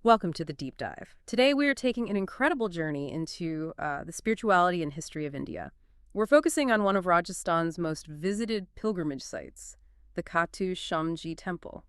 Welcome to the Deep Dive. Today we are taking an incredible journey into the spirituality and history of India. We're focusing on one of Rajasthan's most visited pilgrimage sites, the Khatu Shyam temple.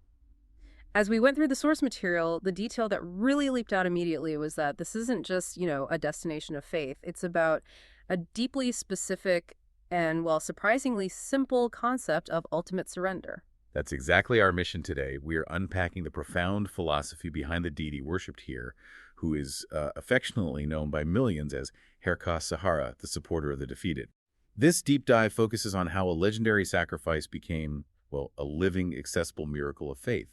As we went through the source material, the detail that really leaped out immediately was that this isn't just, a destination of faith. It's about a deeply specific and, well, surprisingly simple concept of ultimate surrender. That's exactly our mission today. We are unpacking the profound philosophy behind the deity worshipped here, who is affectionately known by millions as Herka Sahara, the supporter of the defeated. This deep dive focuses on how a legendary sacrifice became, well, a living, accessible miracle of faith,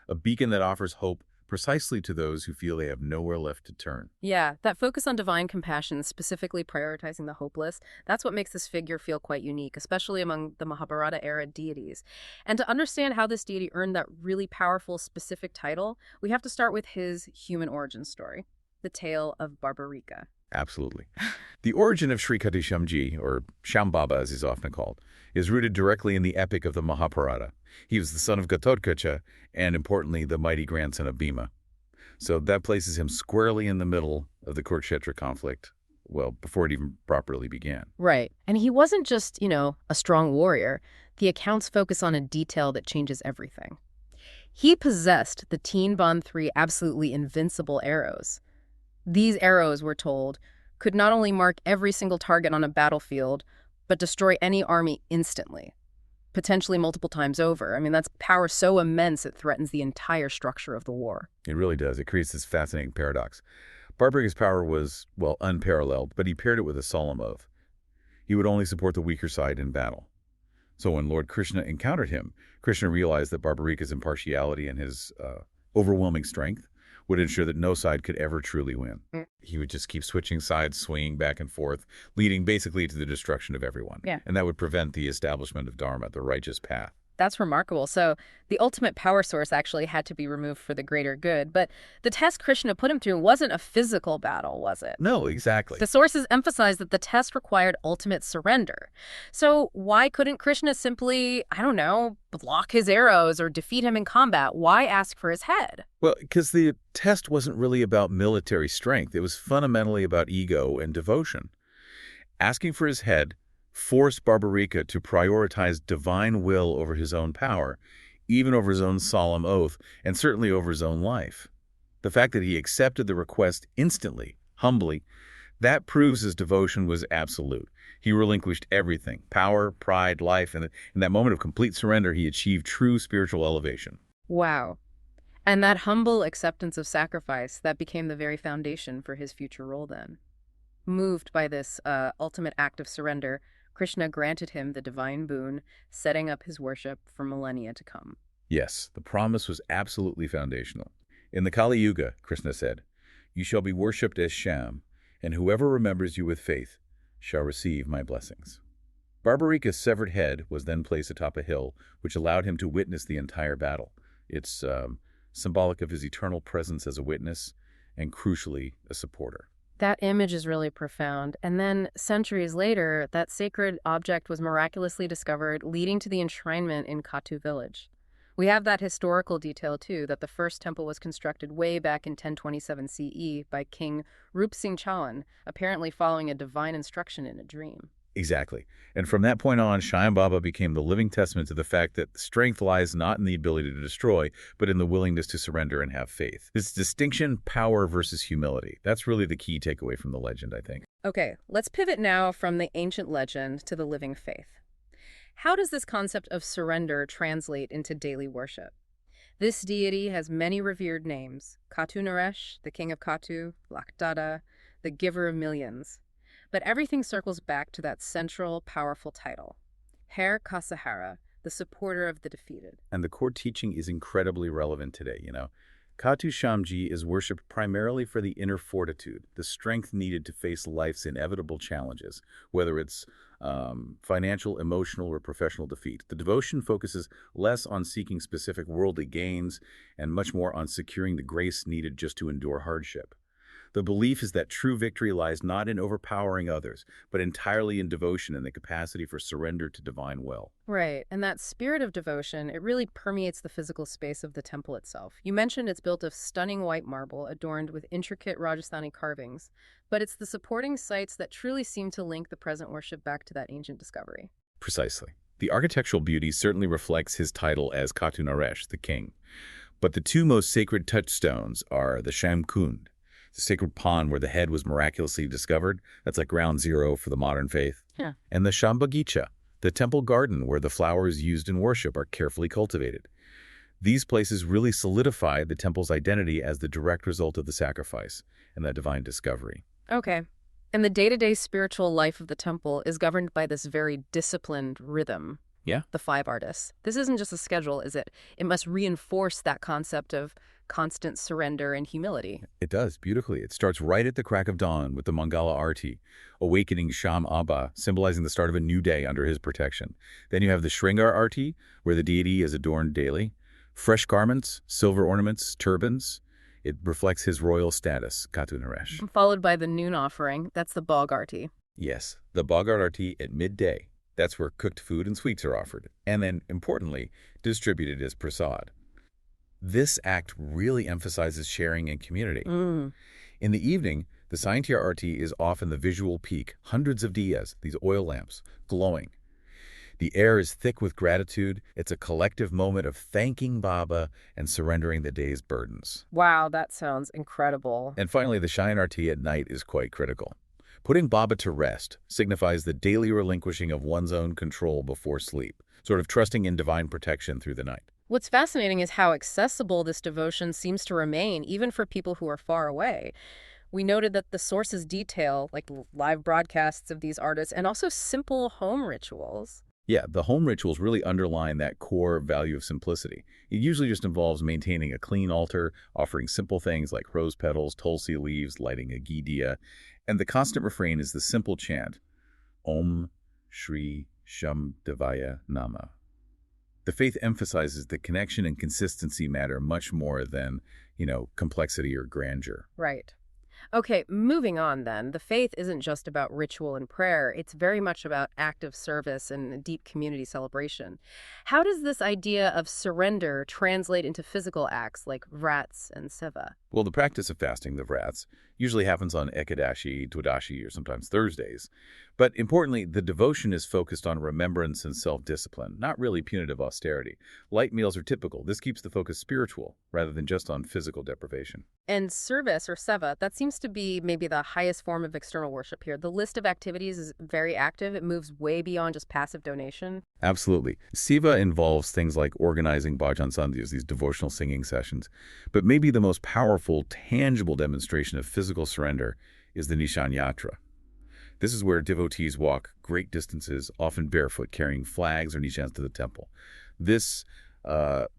a beacon that offers hope precisely to those who feel they have nowhere left to turn. Yeah, that focus on divine compassion, specifically prioritizing the hopeless, that's what makes this figure feel quite unique, especially among the Mahabharata-era deities. And to understand how this deity earned that really powerful, specific title, we have to start with his human origin story, the tale of Barbarika. Absolutely. The origin of Sri Khatu Shyam, or Shyam Baba as he's often called, is rooted directly in the epic of the Mahabharata. He was the son of Ghatotkacha and, importantly, the mighty grandson of Bhima. So that places him squarely in the middle of the Kurukshetra conflict, well, before it even properly began. Right. And he wasn't just, a strong warrior. The accounts focus on a detail that changes everything. He possessed the Teen Bond 3 absolutely invincible arrows. These arrows, we're told, could not only mark every single target on a battlefield, but destroy any army instantly, potentially multiple times over. I mean, that's power so immense it threatens the entire structure of the war. It really does. It creates this fascinating paradox. Barbarika's power was, well, unparalleled, but he paired it with a solemn oath. He would only support the weaker side in battle. So when Lord Krishna encountered him, Krishna realized that Barbarika's impartiality and his overwhelming strength would ensure that no side could ever truly win. He would just keep switching sides, swinging back and forth, leading basically to the destruction of everyone. Yeah. And that would prevent the establishment of Dharma, the righteous path. That's remarkable. So the ultimate power source actually had to be removed for the greater good. But the test Krishna put him through wasn't a physical battle, was it? No, exactly. The sources emphasize that the test required ultimate surrender. So why couldn't Krishna simply, block his arrows or defeat him in combat? Why ask for his head? Well, because the test wasn't really about military strength. It was fundamentally about ego and devotion. Asking for his head forced Barbarika to prioritize divine will over his own power, even over his own solemn oath, and certainly over his own life. The fact that he accepted the request instantly, humbly, that proves his devotion was absolute. He relinquished everything, power, pride, life, and in that moment of complete surrender, he achieved true spiritual elevation. Wow. And that humble acceptance of sacrifice, that became the very foundation for his future role then. Moved by this ultimate act of surrender, Krishna granted him the divine boon, setting up his worship for millennia to come. Yes, the promise was absolutely foundational. In the Kali Yuga, Krishna said, "You shall be worshipped as Shyam, and whoever remembers you with faith shall receive my blessings." Barbarika's severed head was then placed atop a hill, which allowed him to witness the entire battle. It's symbolic of his eternal presence as a witness and, crucially, a supporter. That image is really profound. And then, centuries later, that sacred object was miraculously discovered, leading to the enshrinement in Khatu village. We have that historical detail, too, that the first temple was constructed way back in 1027 CE by King Rup Singh Chauhan, apparently following a divine instruction in a dream. Exactly. And from that point on, Shyam Baba became the living testament to the fact that strength lies not in the ability to destroy, but in the willingness to surrender and have faith. This distinction, power versus humility, that's really the key takeaway from the legend, I think. Okay, let's pivot now from the ancient legend to the living faith. How does this concept of surrender translate into daily worship? This deity has many revered names: Khatu Naresh, the king of Khatu; Lakdada, the giver of millions. But everything circles back to that central, powerful title, Herka Sahara, the supporter of the defeated. And the core teaching is incredibly relevant today, Khatu Shyam is worshipped primarily for the inner fortitude, the strength needed to face life's inevitable challenges, whether it's financial, emotional, or professional defeat. The devotion focuses less on seeking specific worldly gains and much more on securing the grace needed just to endure hardship. The belief is that true victory lies not in overpowering others, but entirely in devotion and the capacity for surrender to divine will. Right, and that spirit of devotion, it really permeates the physical space of the temple itself. You mentioned it's built of stunning white marble adorned with intricate Rajasthani carvings, but it's the supporting sites that truly seem to link the present worship back to that ancient discovery. Precisely. The architectural beauty certainly reflects his title as Khatu Naresh, the king. But the two most sacred touchstones are the Shyam Kund, the sacred pond where the head was miraculously discovered. That's like ground zero for the modern faith. Yeah. And the Shambhagicha, the temple garden where the flowers used in worship are carefully cultivated. These places really solidify the temple's identity as the direct result of the sacrifice and that divine discovery. Okay. And the day-to-day spiritual life of the temple is governed by this very disciplined rhythm. Yeah. The five artists. This isn't just a schedule, is it? It must reinforce that concept of constant surrender and humility. It does, beautifully. It starts right at the crack of dawn with the Mangala Arti, awakening Sham Abba, symbolizing the start of a new day under his protection. Then you have the Shringar Arti, where the deity is adorned daily. Fresh garments, silver ornaments, turbans. It reflects his royal status, Khatu Naresh. Followed by the noon offering. That's the Bog Arti. Yes, the Bhagat Arti at midday. That's where cooked food and sweets are offered, and then, importantly, distributed as prasad. This act really emphasizes sharing and community. In the evening, the Saintya Arti is often the visual peak, hundreds of diyas, these oil lamps, glowing. The air is thick with gratitude. It's a collective moment of thanking Baba and surrendering the day's burdens. Wow, that sounds incredible. And finally, the Shayan Arti at night is quite critical. Putting Baba to rest signifies the daily relinquishing of one's own control before sleep, sort of trusting in divine protection through the night. What's fascinating is how accessible this devotion seems to remain, even for people who are far away. We noted that the sources detail, like live broadcasts of these artists, and also simple home rituals. Yeah, the home rituals really underline that core value of simplicity. It usually just involves maintaining a clean altar, offering simple things like rose petals, tulsi leaves, lighting a ghee diya, and the constant refrain is the simple chant, Om Shri Sham Devaya Nama. The faith emphasizes that connection and consistency matter much more than, complexity or grandeur. Right. Okay, moving on then. The faith isn't just about ritual and prayer. It's very much about active service and deep community celebration. How does this idea of surrender translate into physical acts like vrats and seva? Well, the practice of fasting, the vrats, usually happens on Ekadashi, Dwadashi, or sometimes Thursdays. But importantly, the devotion is focused on remembrance and self-discipline, not really punitive austerity. Light meals are typical. This keeps the focus spiritual, rather than just on physical deprivation. And service, or seva, that seems to be maybe the highest form of external worship here. The list of activities is very active. It moves way beyond just passive donation. Absolutely. Seva involves things like organizing bhajan sandhyas, these devotional singing sessions. But maybe the most powerful, tangible demonstration of physical surrender is the Nishan Yatra. This is where devotees walk great distances, often barefoot, carrying flags or nishans to the temple. This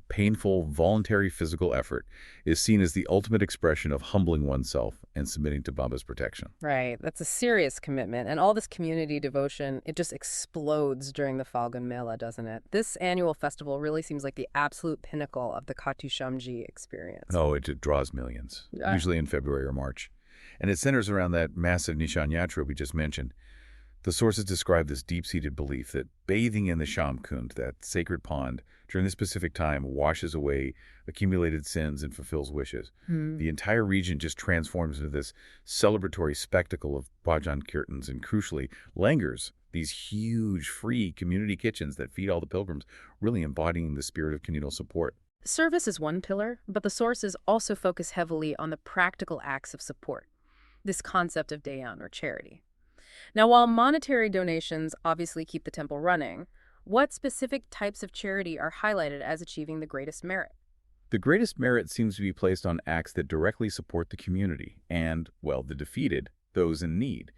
painful, voluntary physical effort is seen as the ultimate expression of humbling oneself and submitting to Baba's protection. Right. That's a serious commitment. And all this community devotion, it just explodes during the Falgun Mela, doesn't it? This annual festival really seems like the absolute pinnacle of the Khatu Shyamji experience. Oh, it draws millions, usually in February or March. And it centers around that massive Nishan Yatra we just mentioned. The sources describe this deep-seated belief that bathing in the Shyam Kund, that sacred pond, during this specific time washes away accumulated sins and fulfills wishes. The entire region just transforms into this celebratory spectacle of bhajan kirtans and, crucially, langars, these huge, free community kitchens that feed all the pilgrims, really embodying the spirit of communal support. Service is one pillar, but the sources also focus heavily on the practical acts of support, this concept of dayan, or charity. Now, while monetary donations obviously keep the temple running, what specific types of charity are highlighted as achieving the greatest merit? The greatest merit seems to be placed on acts that directly support the community and, well, the defeated, those in need.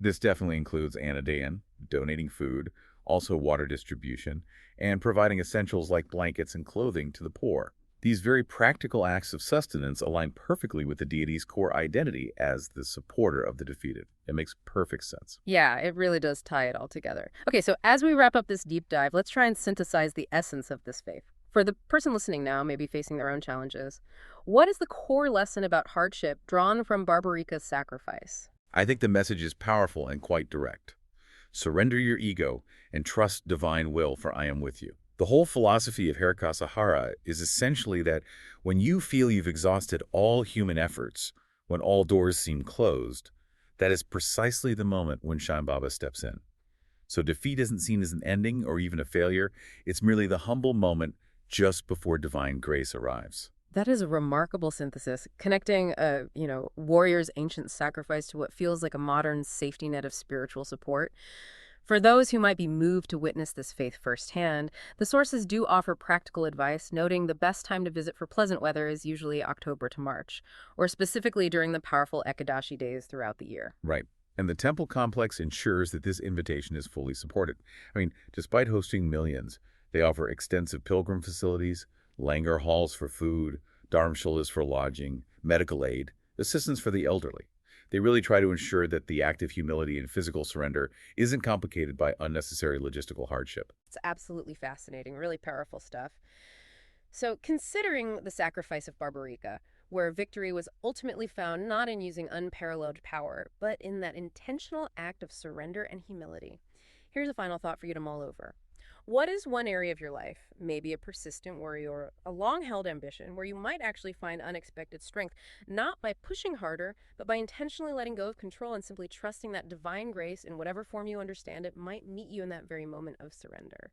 This definitely includes anadayan, donating food, also water distribution, and providing essentials like blankets and clothing to the poor. These very practical acts of sustenance align perfectly with the deity's core identity as the supporter of the defeated. It makes perfect sense. Yeah, it really does tie it all together. Okay, so as we wrap up this deep dive, let's try and synthesize the essence of this faith. For the person listening now, maybe facing their own challenges, what is the core lesson about hardship drawn from Barbarika's sacrifice? I think the message is powerful and quite direct. Surrender your ego and trust divine will, for I am with you. The whole philosophy of Sahara is essentially that when you feel you've exhausted all human efforts, when all doors seem closed, that is precisely the moment when Shyam Baba steps in. So defeat isn't seen as an ending or even a failure. It's merely the humble moment just before divine grace arrives. That is a remarkable synthesis, connecting warrior's ancient sacrifice to what feels like a modern safety net of spiritual support. For those who might be moved to witness this faith firsthand, the sources do offer practical advice, noting the best time to visit for pleasant weather is usually October to March, or specifically during the powerful Ekadashi days throughout the year. Right. And the temple complex ensures that this invitation is fully supported. Despite hosting millions, they offer extensive pilgrim facilities, langar halls for food, dharmshalas for lodging, medical aid, assistance for the elderly. They really try to ensure that the act of humility and physical surrender isn't complicated by unnecessary logistical hardship. It's absolutely fascinating, really powerful stuff. So, considering the sacrifice of Barbarika, where victory was ultimately found not in using unparalleled power, but in that intentional act of surrender and humility, here's a final thought for you to mull over. What is one area of your life, maybe a persistent worry or a long-held ambition, where you might actually find unexpected strength, not by pushing harder, but by intentionally letting go of control and simply trusting that divine grace, in whatever form you understand it, might meet you in that very moment of surrender?